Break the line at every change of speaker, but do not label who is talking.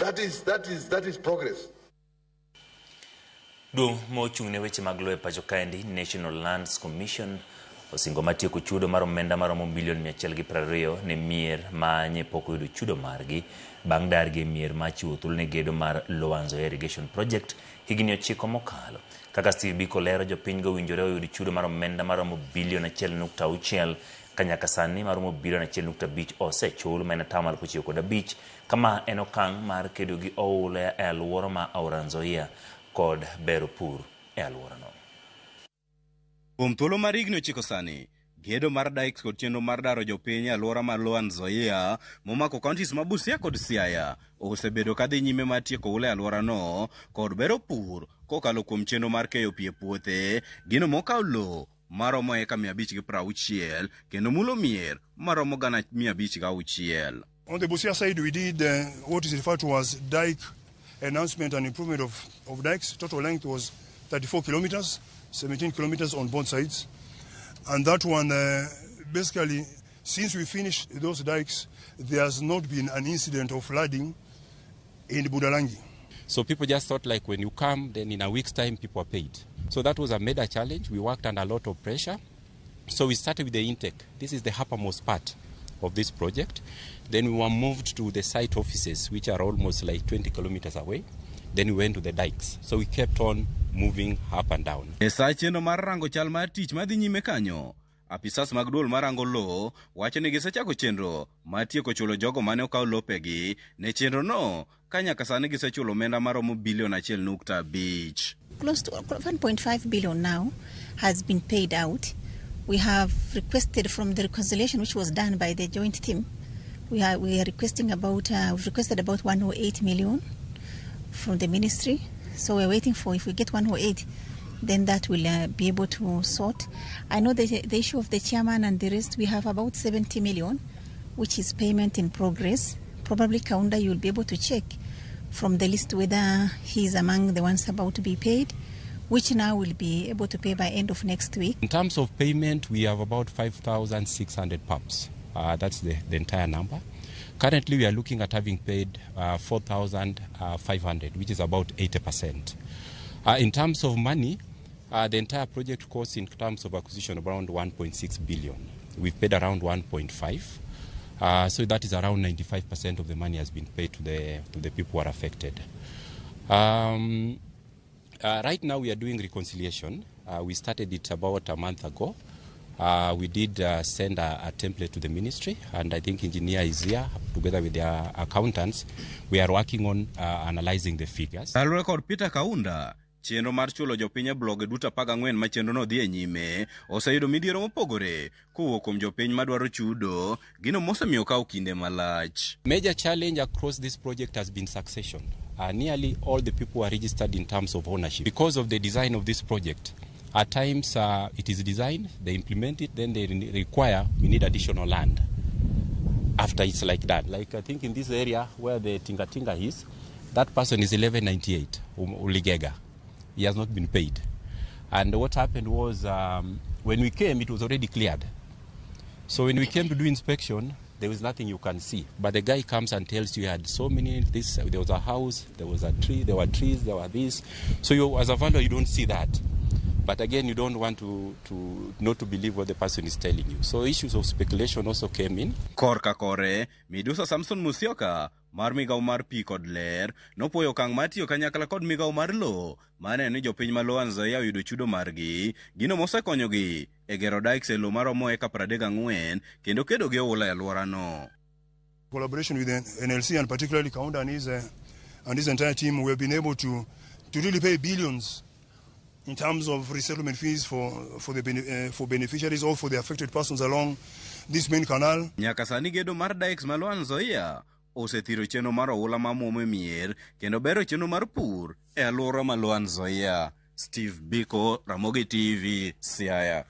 That is progress.
Duong mochung ne weche mag loe pacho kaendi National Lands Commission osingo matieko chudo mar omenda maromo bilion 120 ne mier ma nyepok yudo chudo margi bang' dargi mier ma chiwo thuolo ne gedo mar Nzoia irrigation project higni 9 mokalo. Kaka Steve Biko lero, jopiny go winjore oyud chudo mar omenda maromo bilion 1.6 ka nyaka sani maromo bilion 1.5 osechul ma en 95%. Kama en okang' mar kedo gi oula e alwora ma aora Nzoia kod bero pur e alwora no.
Kuom thuolo mar higni 9 sani, gedo mar dikes kod chenro mar daro jopiny e alwora mar Nzoia momako kauntis ma Busia kod Siaya osebedo kadhi nyime mar tieko oula e alwora no kod bero pur kokalo kuom chenro mar keyo pi e puothe, gino mokawo lowo maromo eka 560 kendo mulo mier maromo 506.
On the Busia side, we did what is referred to as dike enhancement and improvement of dikes. Total length was 34 kilometers, 17 kilometers on both sides. And that one, basically, since we finished those dikes, there has not been an incident of flooding in Budalangi.
So people just thought like when you come, then in a week's time, people are paid. So that was a major challenge. We worked under a lot of pressure. So we started with the intake. This is the uppermost part of this project. Then we were moved to the site offices, which are almost like 20 kilometers away. Then we went to the dikes. So we kept on moving up and down.
Cheno mar rango chal mar tich madhi nyime kanyo. Apisas mag duol mar rango lo wacho ni gisechako chenro mar tieko chulo jogo mane okawo lopegi ne chenro no ka nyaka sani gisechulo omenda maromo bilion 1.5.
Close to 1.5 billion now has been paid out. We have requested from the reconciliation which was done by the joint team. We are requesting about we've requested about 108 million from the ministry. So we're waiting for, if we get 108, then that will be able to sort. I know the issue of the chairman and the rest, we have about 70 million, which is payment in progress. Probably Kaunda, you'll be able to check from the list whether he's among the ones about to be paid, which now will be able to pay by end of next week.
In terms of payment, we have about 5,600 pups. That's the entire number. Currently, we are looking at having paid 4,500, which is about 80%. In terms of money, the entire project costs in terms of acquisition around 1.6 billion. We've paid around 1.5. So that is around 95% of the money has been paid to the people who are affected. Right now, we are doing reconciliation. We started it about a month ago. We did send a template to the ministry, and I think engineer is here together with their accountants. We are working on analyzing the figures.
Al record Peter Kaunda, chenro mar chulo jopiny blog duta 14 ma chenro no dhi e nyime oseyudo midhiero mopogore kowuok kuom jopiny madwaro chudo, gino mosemiyo kawo kinde malach.
Major challenge across this project has been succession. Nearly all the people are registered in terms of ownership. Because of the design of this project, at times it is designed, they implement it, then they require, we need additional land. After it's like that, like I think in this area where the Tinga is, that person is 1198, Uligega. He has not been paid. And what happened was, when we came, it was already cleared. So when we came to do inspection, there was nothing you can see. But the guy comes and tells you he had so many, there was a house, there was a tree, there were trees, there were this. So you, as a vendor, you don't see that. But again, you don't want to not to believe what the person is telling you. So issues of speculation also came in.
Korka kore, Midusa Samson Musyoka, mar migao mar pi kod ler, nopuoyo okang' mar tiyo kanyakla kod migao mar lo, mane ni jopiny ma Nzoia oyudo chudo margi, gino mosekonyogi e gero dikes e lo maromo eka 34 kendo kedo gi oula e alwora no.
Collaboration with the NLC and particularly Kaunda and his entire team, we have been able to really pay billions in terms of resettlement fees for beneficiaries or for the affected persons along this main canal.
Nyaka sani gedo mar dikes ma Nzoia osethiro chenro mar oula ma muomo mier kendo bero chenro mar pur e alwora ma Nzoia. Steve Biko, Ramogi TV, Siaya.